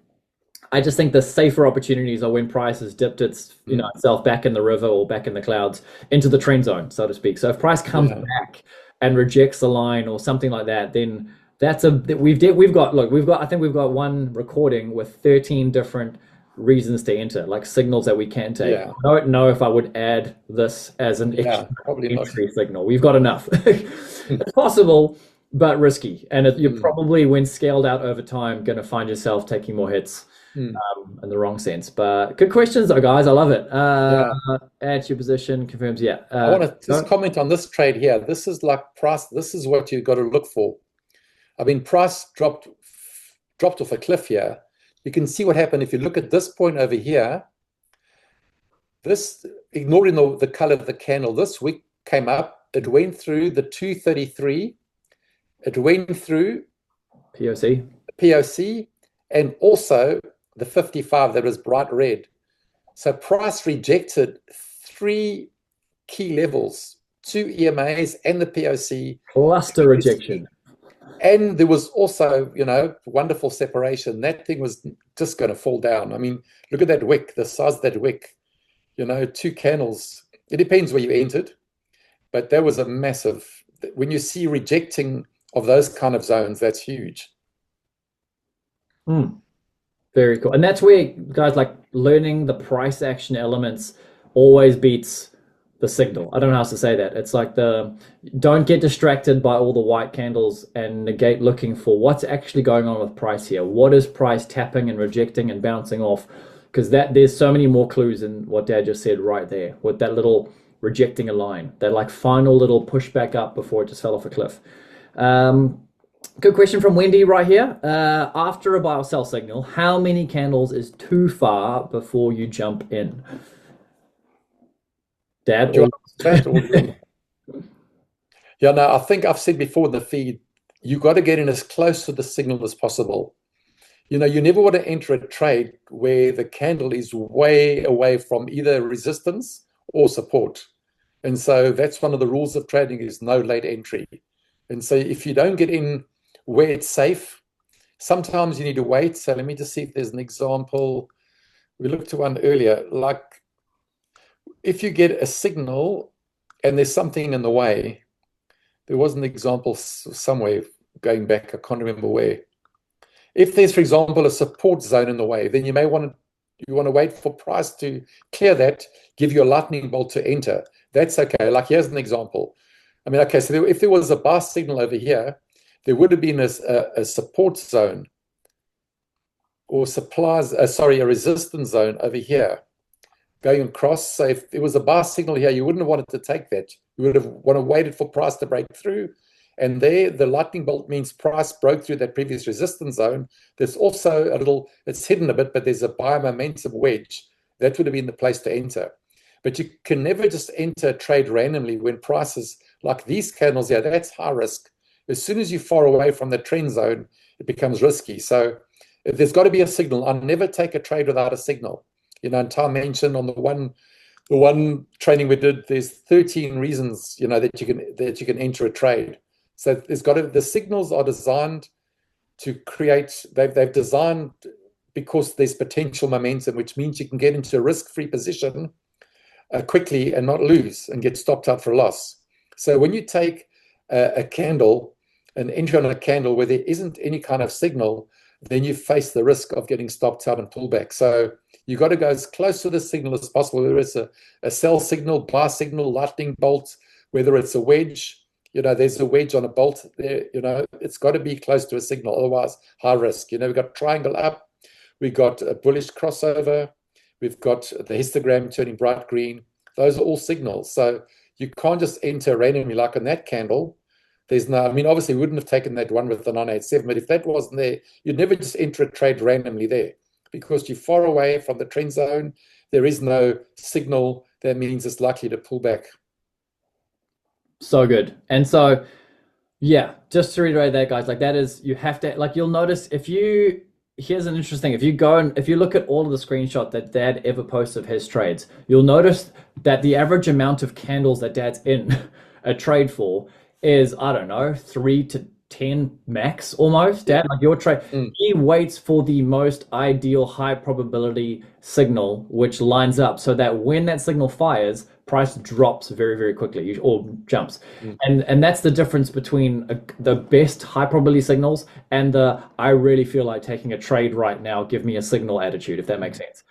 I just think the safer opportunities are when price has dipped itself back in the river or back in the clouds into the trend zone, so to speak. So if price comes back and rejects a line or something like that, then that's I think we've got one recording with 13 different reasons to enter, like signals that we can take. I don't know if I would add this as an extra entry signal. We've got enough. It's possible, but risky. And you're probably, when scaled out over time, going to find yourself taking more hits in the wrong sense. But good questions, though, guys. I love it. Add to your position, confirms. I want to just comment on this trade here. This is like price. This is what you've got to look for. I mean, price dropped off a cliff here. You can see what happened if you look at this point over here. This, ignoring the color of the candle, this wick came up. It went through the 233. It went through POC, and also the 55 that was bright red. So price rejected 3 key levels, 2 EMAs and the POC. Cluster rejection. And there was also, wonderful separation. That thing was just going to fall down. I mean, look at that wick, the size of that wick. 2 candles. It depends where you entered, but that was a massive. When you see rejecting of those kind of zones, that's huge. Very cool. And that's where, guys, like learning the price action elements always beats the signal. I don't know how else to say that. It's like don't get distracted by all the white candles and negate looking for what's actually going on with price here. What is price tapping and rejecting and bouncing off? Because there's so many more clues in what Dad just said right there with that little rejecting a line, that like final little push back up before it just fell off a cliff. Good question from Wendy right here. After a buy or sell signal, how many candles is too far before you jump in? Dad? Yeah, no, I think I've said before in the feed, you got to get in as close to the signal as possible. You never want to enter a trade where the candle is way away from either resistance or support. And so that's one of the rules of trading, is no late entry. And so if you don't get in where it's safe, sometimes you need to wait. So let me just see if there's an example. We looked at one earlier, like if you get a signal and there's something in the way. There was an example somewhere going back, I can't remember where. If there's, for example, a support zone in the way, then you want to wait for price to clear that, give you a lightning bolt to enter. That's okay. Like here's an example. I mean, okay, so if there was a buy signal over here, there would have been a support zone or a resistance zone over here going across. So if there was a buy signal here, you wouldn't have wanted to take that. You would have waited for price to break through. And there, the lightning bolt means price broke through that previous resistance zone. There's also it's hidden a bit, but there's a buy momentum wedge. That would have been the place to enter. But you can never just enter a trade randomly when prices like these candles here, that's high risk. As soon as you're far away from the trend zone, it becomes risky. So there's got to be a signal. I'll never take a trade without a signal. And Tom mentioned on the one training we did, there's 13 reasons, that you can enter a trade. So the signals are designed to create, they've designed because there's potential momentum, which means you can get into a risk-free position quickly and not lose and get stopped out for a loss. So when you take a candle, an entry on a candle where there isn't any kind of signal, then you face the risk of getting stopped out and pulled back. So you've got to go as close to the signal as possible, whether it's a sell signal, buy signal, lightning bolt, whether it's a wedge. There's a wedge on a bolt there, it's got to be close to a signal, otherwise high risk. We've got triangle up, we've got a bullish crossover, we've got the histogram turning bright green. Those are all signals. So you can't just enter randomly like on that candle. Obviously we wouldn't have taken that one with the 987, but if that wasn't there, you'd never just enter a trade randomly there because you're far away from the trend zone. There is no signal. That means it's likely to pull back. So good. And so, yeah, just to reiterate that, guys, like that is, you have to, like, you'll notice here's an interesting, if you look at all of the screenshot that Dad ever posts of his trades, you'll notice that the average amount of candles that Dad's in a trade for is, I don't know, 3 to 10 max almost. Dad, like your trade, he waits for the most ideal high probability signal, which lines up so that when that signal fires, price drops very, very quickly or jumps. And that's the difference between the best high probability signals and I really feel like taking a trade right now, give me a signal attitude, if that makes sense.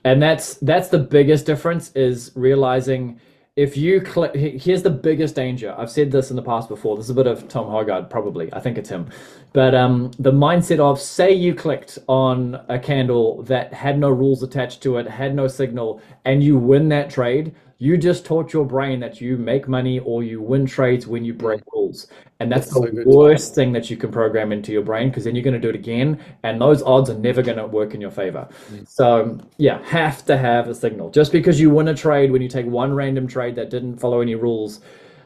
And that's the biggest difference, is realizing if you here's the biggest danger. I've said this in the past before. This is a bit of Tom Hogarth, probably. I think it's him. But the mindset of, say you clicked on a candle that had no rules attached to it, had no signal, and you win that trade, you just taught your brain that you make money or you win trades when you break rules. And that's That's the so good. worst thing that you can program into your brain, because then you're going to do it again, and those odds are never going to work in your favor. So yeah, have to have a signal. Just because you win a trade when you take one random trade that didn't follow any rules,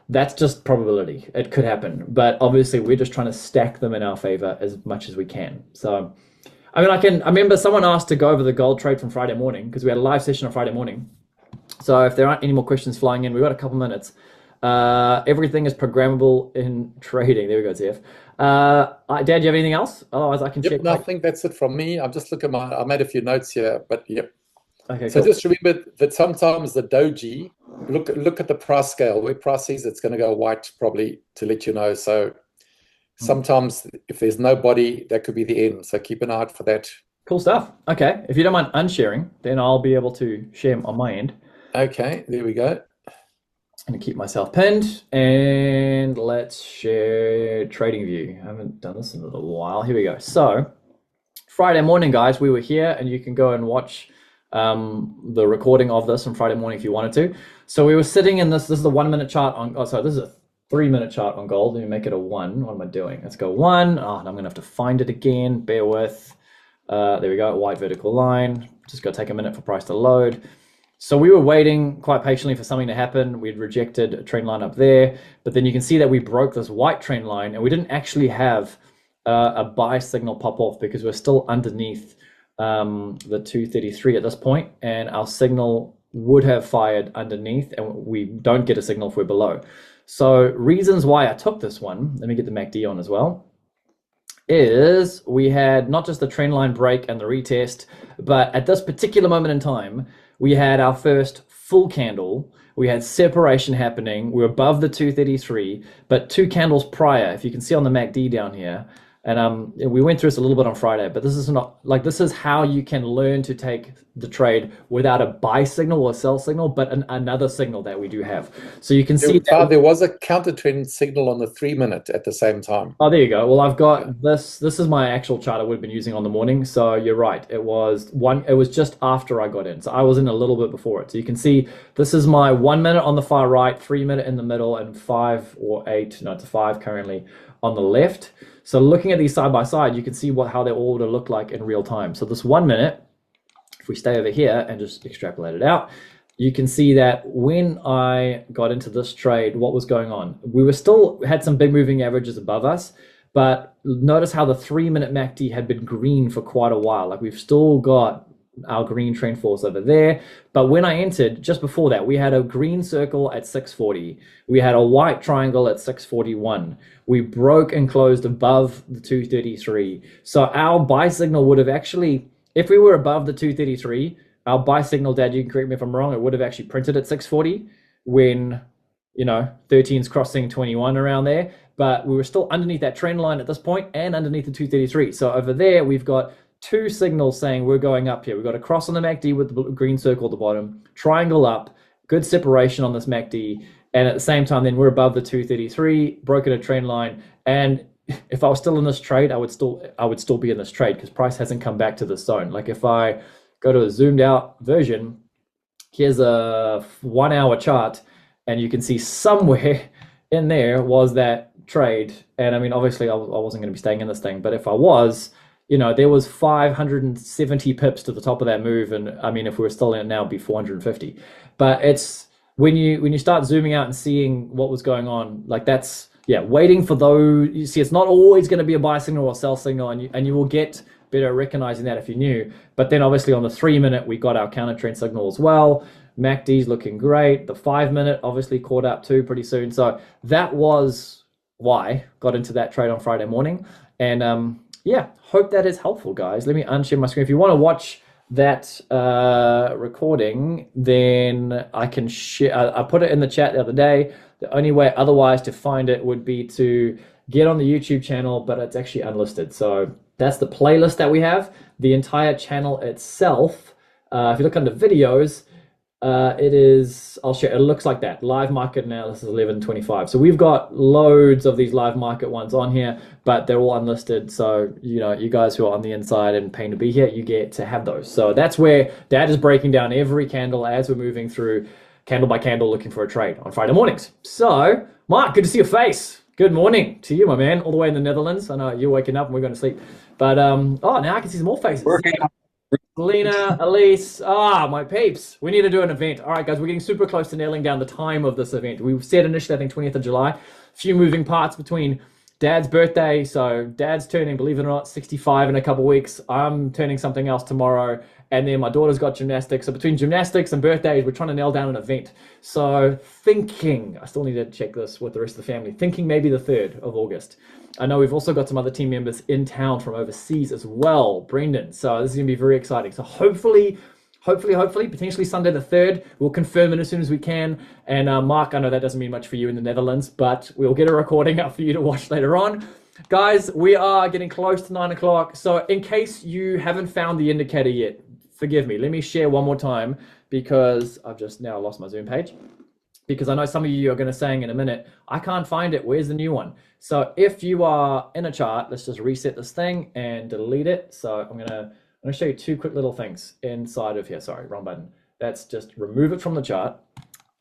that's just probability. It could happen, but obviously we're just trying to stack them in our favor as much as we can. So I mean, I remember someone asked to go over the gold trade from Friday morning, because we had a live session on Friday morning. So if there aren't any more questions flying in, we've got a couple minutes. Everything is programmable in trading. There we go, TF. Dad, do you have anything else? Otherwise, I can check. No, I think that's it from me. I'm just looking at I made a few notes here, but yep. Okay, So cool. just remember that sometimes the doji, look at the price scale. Where price is, it's going to go white probably, to let you know. So sometimes if there's no body, that could be the end. So keep an eye out for that. Cool stuff. Okay, if you don't mind unsharing, then I'll be able to share on my end. Okay, there we go. I'm gonna keep myself pinned, and let's share trading view. I haven't done this in a little while. Here we go. So Friday morning, guys, we were here, and you can go and watch the recording of this on Friday morning if you wanted to. So we were sitting in this. This is the 1 minute chart on. Oh, sorry, this is a 3 minute chart on gold. Let me make it a 1. What am I doing? Let's go 1. Oh, and I'm gonna have to find it again. Bear with. There we go. White vertical line. Just gotta take a minute for price to load. So we were waiting quite patiently for something to happen. We'd rejected a trend line up there, but then you can see that we broke this white trend line, and we didn't actually have a buy signal pop off because we're still underneath the 233 at this point, and our signal would have fired underneath, and we don't get a signal if we're below. So reasons why I took this one, let me get the MACD on as well, is we had not just the trend line break and the retest, but at this particular moment in time, we had our first full candle. We had separation happening. We were above the 233, but 2 candles prior, if you can see on the MACD down here, and we went through this a little bit on Friday, but this is not like, this is how you can learn to take the trade without a buy signal or sell signal, but another signal that we do have. So you can see that there was a counter trend signal on the 3 minute at the same time. Oh, there you go. Well, I've got this. This is my actual chart I would have been using on the morning. So you're right. It was just after I got in. So I was in a little bit before it. So you can see this is my 1 minute on the far right, 3 minute in the middle, and 5 or 8. No, it's a 5 currently on the left. So looking at these side by side, you can see how they all would have looked like in real time. So this 1 minute, if we stay over here and just extrapolate it out, you can see that when I got into this trade, what was going on? We had some big moving averages above us, but notice how the 3 minute MACD had been green for quite a while. Like, we've still got our green TrendForce over there. But when I entered, just before that, we had a green circle at 640. We had a white triangle at 641. We broke and closed above the 233. So our buy signal would have actually, if we were above the 233, our buy signal, Dad, you can correct me if I'm wrong, it would have actually printed at 640 when, 13's crossing 21 around there. But we were still underneath that trend line at this point and underneath the 233. So over there, we've got 2 signals saying we're going up here. We've got a cross on the MACD with the green circle at the bottom, triangle up, good separation on this MACD, and at the same time, then we're above the 233, broken a trend line. And if I was still in this trade, I would still be in this trade because price hasn't come back to this zone. Like, if I go to a zoomed out version, here's a 1 hour chart, and you can see somewhere in there was that trade. And I mean, obviously I wasn't going to be staying in this thing, but if I was, there was 570 pips to the top of that move. And I mean, if we were still in it now, it'd be 450. But it's when you start zooming out and seeing what was going on, like, that's, waiting for those. You see, it's not always going to be a buy signal or sell signal, and you will get better at recognizing that if you knew. But then obviously on the 3 minute, we got our counter trend signal as well. MACD's looking great. The 5 minute obviously caught up too pretty soon. So that was why I got into that trade on Friday morning. And hope that is helpful, guys. Let me unshare my screen. If you want to watch that recording, then I can share. I put it in the chat the other day. The only way otherwise to find it would be to get on the YouTube channel, but it's actually unlisted. So that's the playlist that we have. The entire channel itself, if you look under videos, It is, I'll share, it looks like that. Live market analysis 1125. So we've got loads of these live market ones on here, but they're all unlisted. So, you guys who are on the inside and paying to be here, you get to have those. So that's where Dad is breaking down every candle as we're moving through candle by candle looking for a trade on Friday mornings. So, Mark, good to see your face. Good morning to you, my man, all the way in the Netherlands. I know you're waking up and we're going to sleep. But, now I can see some more faces. Lena, Elise, my peeps. We need to do an event. All right, guys, we're getting super close to nailing down the time of this event. We've said initially, I think, 20th of July. A few moving parts between Dad's birthday. So Dad's turning, believe it or not, 65 in a couple weeks. I'm turning something else tomorrow. And then my daughter's got gymnastics. So between gymnastics and birthdays, we're trying to nail down an event. So thinking, I still need to check this with the rest of the family, thinking maybe the 3rd of August. I know we've also got some other team members in town from overseas as well, Brendan. So this is going to be very exciting. So hopefully, potentially Sunday the 3rd. We'll confirm it as soon as we can. And Mark, I know that doesn't mean much for you in the Netherlands, but we'll get a recording up for you to watch later on. Guys, we are getting close to 9 o'clock. So in case you haven't found the indicator yet, forgive me. Let me share one more time because I've just now lost my Zoom page. Because I know some of you are going to say in a minute, I can't find it. Where's the new one? So if you are in a chart, let's just reset this thing and delete it. So I'm going to show you 2 quick little things inside of here. Sorry, wrong button. That's just remove it from the chart.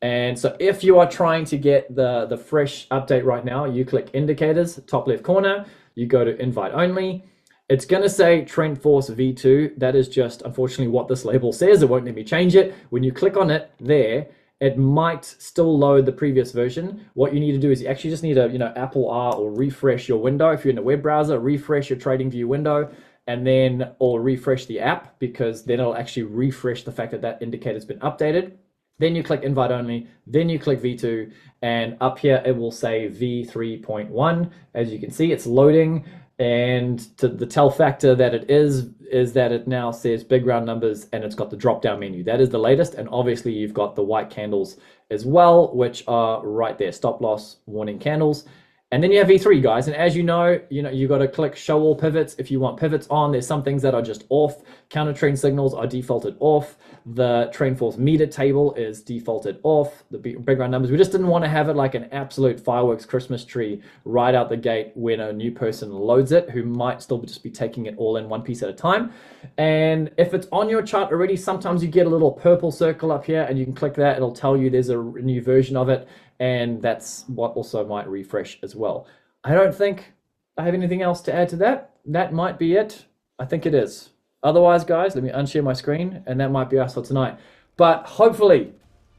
And so if you are trying to get the fresh update right now, you click indicators, top left corner, you go to invite only. It's going to say TrendForce V2. That is just unfortunately what this label says. It won't let me change it. When you click on it there, it might still load the previous version. What you need to do is you actually just need to, Apple R or refresh your window. If you're in a web browser, refresh your TradingView window and then or refresh the app because then it'll actually refresh the fact that that indicator's been updated. Then you click invite only, then you click V2 and up here it will say V3.1. As you can see, it's loading. And to the tell factor that it is that it now says big round numbers and it's got the drop down menu. That is the latest. And obviously you've got the white candles as well, which are right there, stop loss warning candles. And then you have V3, guys. And as you know, you got to click show all pivots. If you want pivots on, there's some things that are just off. Counter trend signals are defaulted off. The TrendForce meter table is defaulted off. The big round numbers. We just didn't want to have it like an absolute fireworks Christmas tree right out the gate when a new person loads it, who might still just be taking it all in one piece at a time. And if it's on your chart already, sometimes you get a little purple circle up here and you can click that. It'll tell you there's a new version of it. And that's what also might refresh as well. I don't think I have anything else to add to that. That might be it. I think it is. Otherwise, guys, let me unshare my screen and that might be us for tonight. But hopefully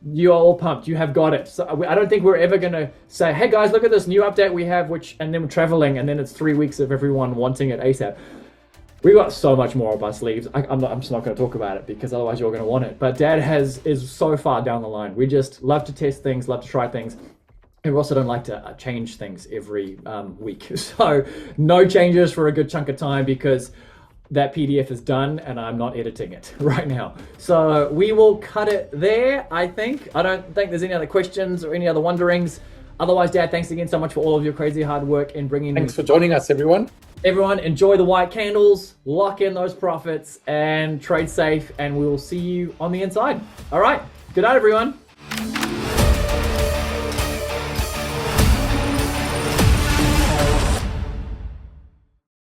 you are all pumped. You have got it. So I don't think we're ever going to say, hey guys, look at this new update we have, and then we're traveling and then it's 3 weeks of everyone wanting it ASAP. We got so much more up our sleeves. I'm just not going to talk about it because otherwise you're going to want it. But Dad is so far down the line. We just love to test things, love to try things. And we also don't like to change things every week. So no changes for a good chunk of time because that PDF is done and I'm not editing it right now. So we will cut it there, I think. I don't think there's any other questions or any other wonderings. Otherwise, Dad, thanks again so much for all of your crazy hard work in bringing... Thanks for joining us, everyone. Everyone, enjoy the white candles, lock in those profits, and trade safe, and we will see you on the inside. All right, good night, everyone.